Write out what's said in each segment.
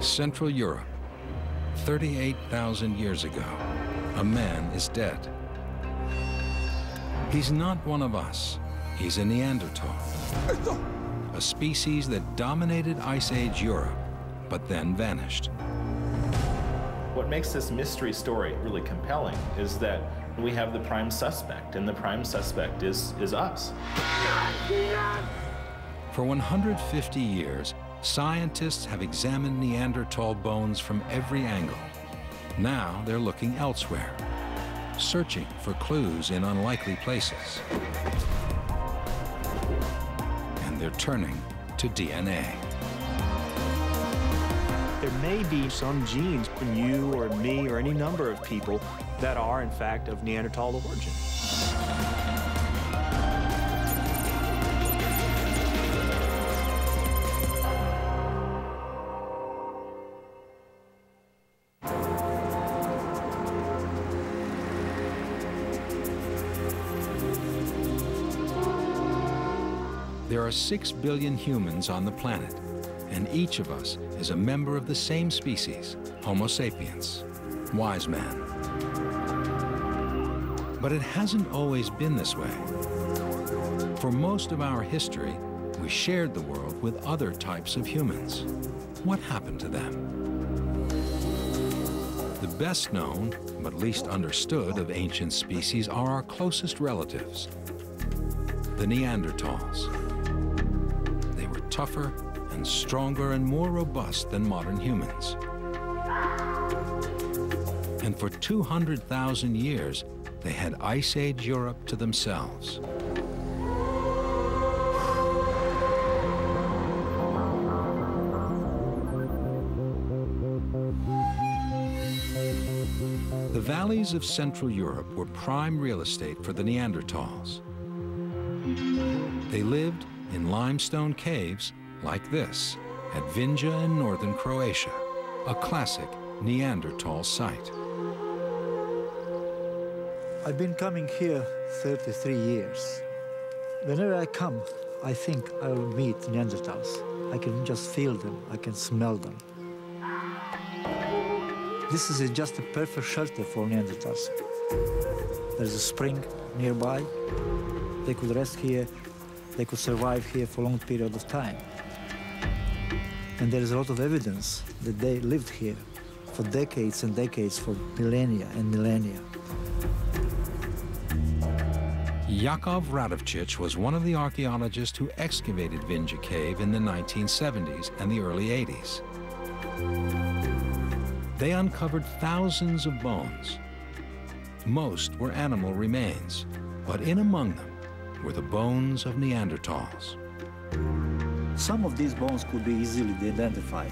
Central Europe, 38,000 years ago, a man is dead. He's not one of us. He's a Neanderthal, a species that dominated Ice Age Europe, but then vanished. What makes this mystery story really compelling is that we have the prime suspect, and the prime suspect is us. For 150 years, scientists have examined Neanderthal bones from every angle. Now they're looking elsewhere, searching for clues in unlikely places. And they're turning to DNA. There may be some genes in you or me or any number of people that are, in fact, of Neanderthal origin. There are 6 billion humans on the planet, and each of us is a member of the same species, Homo sapiens, wise man. But it hasn't always been this way. For most of our history, we shared the world with other types of humans. What happened to them? The best known, but least understood of ancient species are our closest relatives, the Neanderthals. They were tougher and stronger and more robust than modern humans. And for 200,000 years, they had Ice Age Europe to themselves. The valleys of Central Europe were prime real estate for the Neanderthals. They lived in limestone caves like this at Vinja in northern Croatia, a classic Neanderthal site. I've been coming here 33 years. Whenever I come, I think I will meet Neanderthals. I can just feel them, I can smell them. This is just a perfect shelter for Neanderthals. There's a spring nearby. They could rest here. They could survive here for a long period of time. And there is a lot of evidence that they lived here for decades and decades, for millennia and millennia. Yakov Radovčić was one of the archaeologists who excavated Vinja Cave in the 1970s and the early 80s. They uncovered thousands of bones. Most were animal remains, but in among them were the bones of Neanderthals. Some of these bones could be easily identified.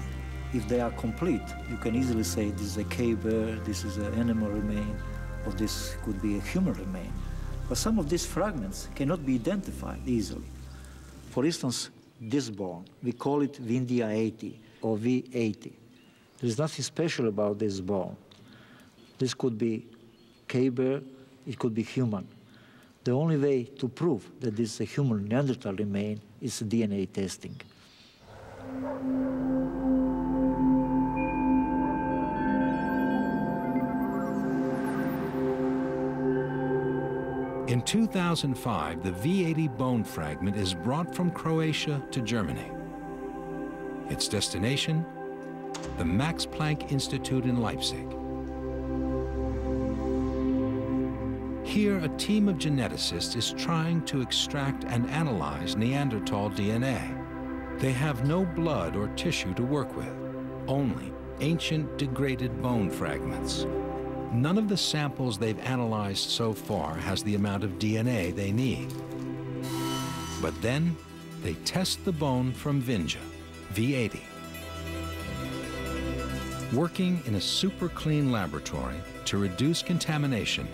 If they are complete, you can easily say this is a cave bear, this is an animal remain, or this could be a human remain. But some of these fragments cannot be identified easily. For instance, this bone, we call it Vindia 80 or V80. There is nothing special about this bone. This could be cave bear, it could be human. The only way to prove that this is a human Neanderthal remain is DNA testing. In 2005, the V80 bone fragment is brought from Croatia to Germany. Its destination, the Max Planck Institute in Leipzig. Here, a team of geneticists is trying to extract and analyze Neanderthal DNA. They have no blood or tissue to work with, only ancient degraded bone fragments. None of the samples they've analyzed so far has the amount of DNA they need. But then, they test the bone from Vinja, V80. Working in a super clean laboratory to reduce contamination,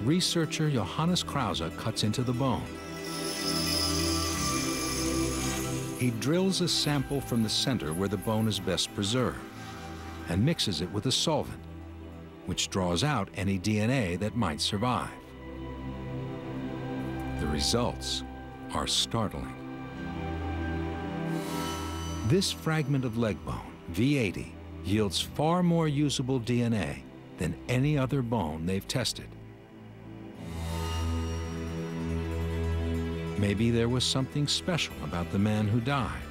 researcher Johannes Krause cuts into the bone. He drills a sample from the center where the bone is best preserved and mixes it with a solvent, which draws out any DNA that might survive. The results are startling. This fragment of leg bone, V80, yields far more usable DNA than any other bone they've tested. Maybe there was something special about the man who died,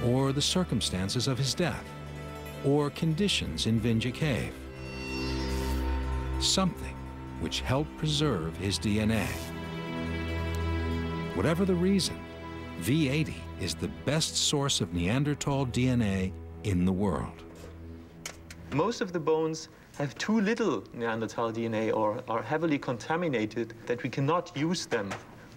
or the circumstances of his death, or conditions in Vinja Cave. Something which helped preserve his DNA. Whatever the reason, V80 is the best source of Neanderthal DNA in the world. Most of the bones have too little Neanderthal DNA or are heavily contaminated that we cannot use them.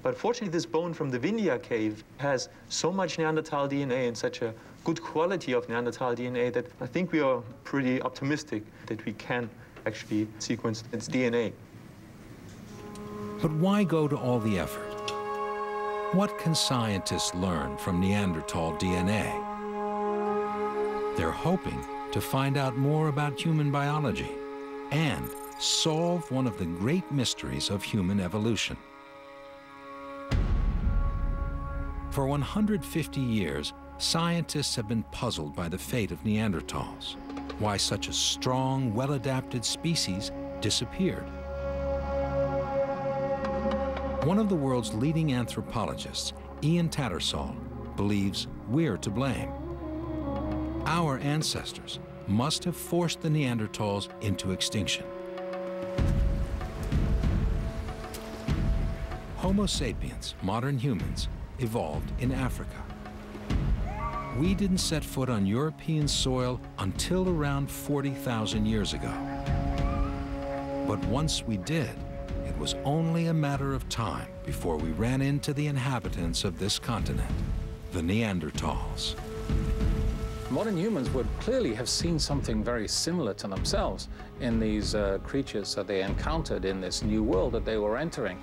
But fortunately, this bone from the Vinja cave has so much Neanderthal DNA and such a good quality of Neanderthal DNA that I think we are pretty optimistic that we can actually sequence its DNA. But why go to all the effort? What can scientists learn from Neanderthal DNA? They're hoping to find out more about human biology and solve one of the great mysteries of human evolution. For 150 years, scientists have been puzzled by the fate of Neanderthals, why such a strong, well-adapted species disappeared. One of the world's leading anthropologists, Ian Tattersall, believes we're to blame. Our ancestors must have forced the Neanderthals into extinction. Homo sapiens, modern humans, evolved in Africa. We didn't set foot on European soil until around 40,000 years ago. But once we did, it was only a matter of time before we ran into the inhabitants of this continent, the Neanderthals. Modern humans would clearly have seen something very similar to themselves in these creatures that they encountered in this new world that they were entering.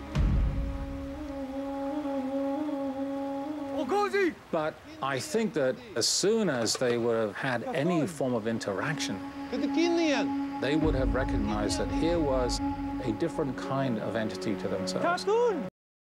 But I think that as soon as they would have had any form of interaction, they would have recognized that here was a different kind of entity to themselves.